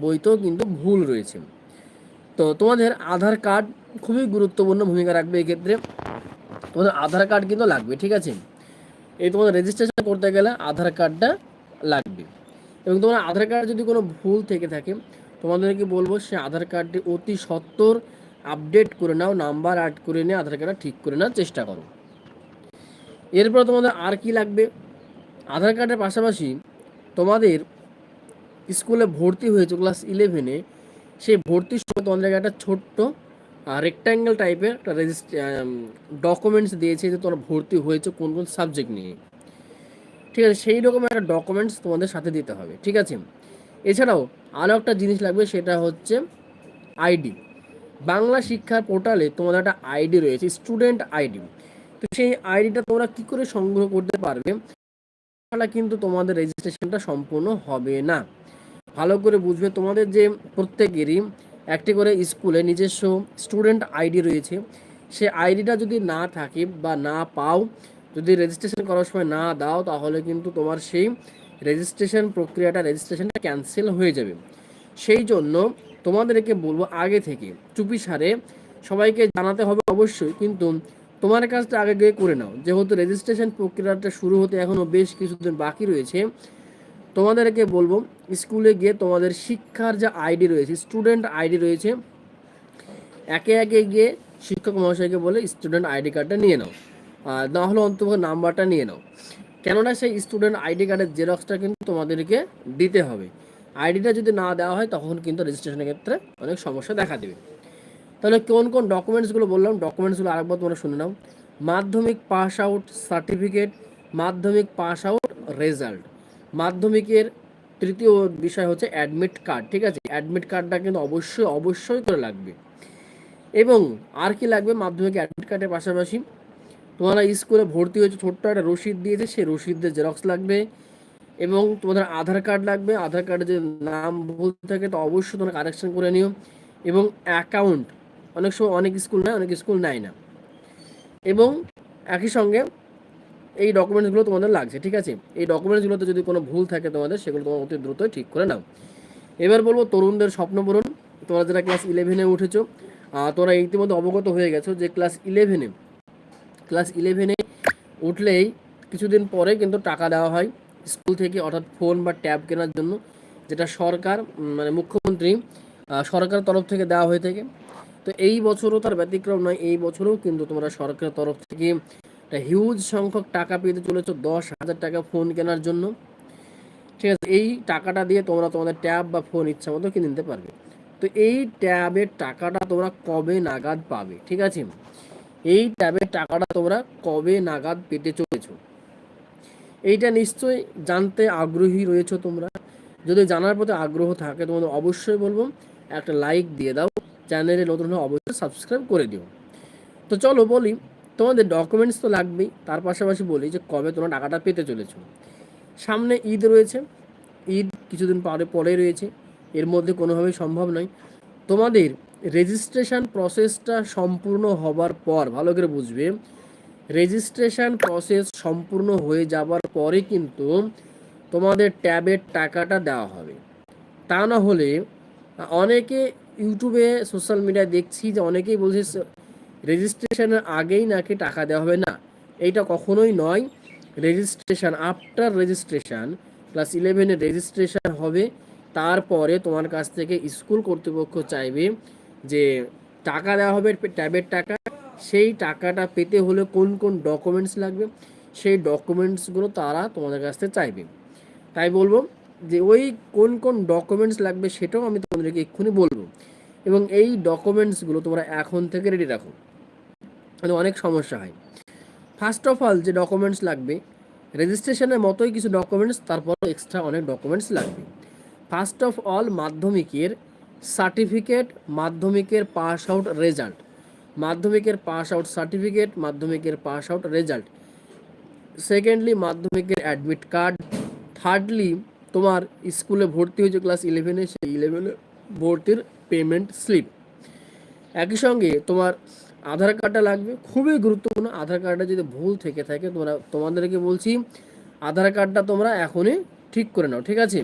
বইতেও কিন্তু ভুল রয়েছে। তো তোমাদের আধার কার্ড খুবই গুরুত্বপূর্ণ ভূমিকা রাখবে এক্ষেত্রে। তোমাদের আধার কার্ড কিন্তু লাগবে, ঠিক আছে। এই তোমাদের রেজিস্ট্রেশন করতে গেলে আধার কার্ডটা লাগবে। এবং তোমার আধার কার্ড যদি কোনো ভুল থেকে থাকে, তোমাদেরকে বলবো সে আধার কার্ডটি অতি সত্বর আপডেট করে নাও, নাম্বার অ্যাড করে নিয়ে আধার কার্ডটা ঠিক করে নেওয়ার চেষ্টা করো। এরপর তোমাদের আর কি লাগবে, আধার কার্ডের পাশাপাশি তোমাদের স্কুলে ভর্তি হয়েছে ক্লাস 11-এ, সেই ভর্তির সময় তোমাদের একটা ছোট্ট রেক্ট্যাঙ্গেল টাইপের একটা ডকুমেন্টস দিয়েছে যে তোমরা ভর্তি হয়েছে কোন কোন সাবজেক্ট নিয়ে, ঠিক আছে। সেই রকম একটা ডকুমেন্টস তোমাদের সাথে দিতে হবে, ঠিক আছে। এছাড়াও আরও একটা জিনিস লাগবে, সেটা হচ্ছে আইডি। বাংলা শিক্ষার পোর্টালে তোমাদের একটা আইডি রয়েছে, স্টুডেন্ট আইডি। তো সেই আইডিটা তোমরা কী করে সংগ্রহ করতে পারবে, তাহলে কিন্তু তোমাদের রেজিস্ট্রেশনটা সম্পূর্ণ হবে না। ভালো করে বুঝবে, তোমাদের যে প্রত্যেকেরই একটি করে স্কুলে নিজস্ব স্টুডেন্ট আইডি রয়েছে, সে আইডিটা যদি না থাকে বা না পাও, যদি রেজিস্ট্রেশন করার সময় না দাও, তাহলে কিন্তু তোমার সেই রেজিস্ট্রেশনটা ক্যান্সেল হয়ে যাবে। সেই জন্য তোমাদেরকে বলবো আগে থেকে চুপিসারে সবাইকে জানাতে হবে অবশ্যই, কিন্তু তোমার কাজটা আগে গিয়ে করে নাও। যেহেতু রেজিস্ট্রেশন প্রক্রিয়াটা শুরু হতে এখনও বেশ কিছুদিন বাকি রয়েছে, তোমাদেরকে বলবো স্কুলে গিয়ে তোমাদের শিক্ষার যে আইডি রয়েছে, স্টুডেন্ট আইডি রয়েছে, একে একে গিয়ে শিক্ষক মহাশয়কে বলে স্টুডেন্ট আইডি কার্ডটা নিয়ে নাও, না হলে অন্তত নাম্বারটা নিয়ে নাও। কেননা সেই স্টুডেন্ট আইডি কার্ডের জেরক্সটা কিন্তু তোমাদেরকে দিতে হবে। আইডিটা যদি না দেওয়া হয় তখন কিন্তু রেজিস্ট্রেশনের ক্ষেত্রে অনেক সমস্যা দেখা দেবে। তাহলে কোন কোন ডকুমেন্টসগুলো বললাম, ডকুমেন্টসগুলো আরেকবার তোমরা শুনে নাও। মাধ্যমিক পাস আউট সার্টিফিকেট, মাধ্যমিক পাস আউট রেজাল্ট, মাধ্যমিকের তৃতীয় বিষয় হচ্ছে অ্যাডমিট কার্ড, ঠিক আছে। অ্যাডমিট কার্ডটা কিন্তু অবশ্যই অবশ্যই করে লাগবে। এবং আর কি লাগবে, মাধ্যমিক অ্যাডমিট কার্ডের পাশাপাশি তোমরা স্কুলে ভর্তি হয়েছে ছোট্ট একটা রসিদ দিয়েছে, সেই রসিদের জেরক্স লাগবে। এবং তোমাদের আধার কার্ড লাগবে, আধার কার্ডে যদি নাম ভুল থাকে তো অবশ্যই তোমরা কারেকশন করে নিও। এবং অ্যাকাউন্ট, অনেক সময় অনেক স্কুল নেয়, অনেক স্কুল নেয় না। এবং একই সঙ্গে এই ডকুমেন্টসগুলো তোমাদের লাগছে, ঠিক আছে। এই ডকুমেন্টসগুলোতে যদি কোনো ভুল থাকে তোমাদের, সেগুলো তোমার অতি দ্রুতই ঠিক করে নাও। এবার বলবো তরুণদের স্বপ্ন পূরণ। তোমরা যারা ক্লাস 11-এ উঠেছো, তোমরা ইতিমধ্যে অবগত হয়ে গেছো যে ক্লাস ইলেভেনে উঠলেই কিছুদিন পরে কিন্তু টাকা দেওয়া হয় স্কুল থেকে, অর্থাৎ ফোন বা ট্যাব কেনার জন্য, যেটা সরকার মানে মুখ্যমন্ত্রী সরকারের তরফ থেকে দেওয়া হয়ে থাকে। তো এই বছরও তার ব্যতিক্রম নয়, এই বছরও কিন্তু তোমরা সরকারের তরফ থেকে একটা হিউজ সংখ্যক টাকা পেতে চলেছো, 10,000 টাকা ফোন কেনার জন্য, ঠিক আছে। এই টাকাটা দিয়ে তোমরা তোমাদের ট্যাব বা ফোন ইচ্ছা মতো কিনে নিতে পারবে। তো এই ট্যাবের টাকাটা তোমরা কবে নাগাদ পাবে, ঠিক আছে। এই ট্যাবের টাকাটা তোমরা কবে নাগাদ পেতে চলেছো, এইটা নিশ্চয়ই জানতে আগ্রহী রয়েছো তোমরা। যদি জানার প্রতি আগ্রহ থাকে তোমাদের অবশ্যই বলবো একটা লাইক দিয়ে দাও, চ্যানেলে নতুন হলে অবশ্যই সাবস্ক্রাইব করে দিও। তো চলো বলি, তোমাদের ডকুমেন্টস তো লাগবেই, তার পাশাপাশি বলি যে কবে তোমরা টাকাটা পেতে চলেছো। সামনে ঈদ রয়েছে, ঈদ কিছুদিন পরে রয়েছে, এর মধ্যে কোনোভাবেই সম্ভব নয়। তোমাদের রেজিস্ট্রেশন প্রসেসটা সম্পূর্ণ হবার পর, ভালো করে বুঝবে, রেজিস্ট্রেশন প্রসেস সম্পূর্ণ হয়ে যাবার পরে কিন্তু তোমাদের ট্যাবের টাকাটা দেওয়া হবে। তা না হলে অনেকে ইউটিউবে সোশ্যাল মিডিয়ায় দেখছি যে অনেকেই বলছে রেজিস্ট্রেশনের আগেই নাকি টাকা দেওয়া হবে, না, এইটা কখনোই নয়। রেজিস্ট্রেশন, আফটার রেজিস্ট্রেশন, ক্লাস 11-এর রেজিস্ট্রেশন হবে, তারপরে তোমার কাছ থেকে স্কুল কর্তৃপক্ষ চাইবে যে টাকা দেওয়া হবে, ট্যাবের টাকা। সেই টাকাটা পেতে হলে কোন কোন ডকুমেন্টস লাগবে, সেই ডকুমেন্টসগুলো তারা তোমাদের কাছ থেকে চাইবে। তাই বলবো যে ওই কোন কোন ডকুমেন্টস লাগবে সেটাও আমি তোমাদেরকে এক্ষুনি বলবো। এবং এই ডকুমেন্টসগুলো তোমরা এখন থেকে রেডি রাখো, অনেক সমস্যা হয়। ফার্স্ট অফ অল যে ডকুমেন্টস লাগবে, রেজিস্ট্রেশনের মতোই কিছু ডকুমেন্টস, তারপর এক্সট্রা অনেক ডকুমেন্টস লাগবে। ফার্স্ট অফ অল মাধ্যমিকের সার্টিফিকেট, মাধ্যমিকের পাস আউট রেজাল্ট, মাধ্যমিকের পাস আউট সার্টিফিকেট, মাধ্যমিকের পাস আউট রেজাল্ট। সেকেন্ডলি মাধ্যমিকের অ্যাডমিট কার্ড। থার্ডলি তোমার স্কুলে ভর্তি হয়েছে ক্লাস 11-এ, সেই 11-এর ভর্তির পেমেন্ট স্লিপ। একই সঙ্গে তোমার আধার কার্ডটা লাগবে, খুবই গুরুত্বপূর্ণ। আধার কার্ডটা যদি ভুল থেকে থাকে তোমাদেরকে বলছি আধার কার্ডটা তোমরা এখনই ঠিক করে নাও, ঠিক আছে।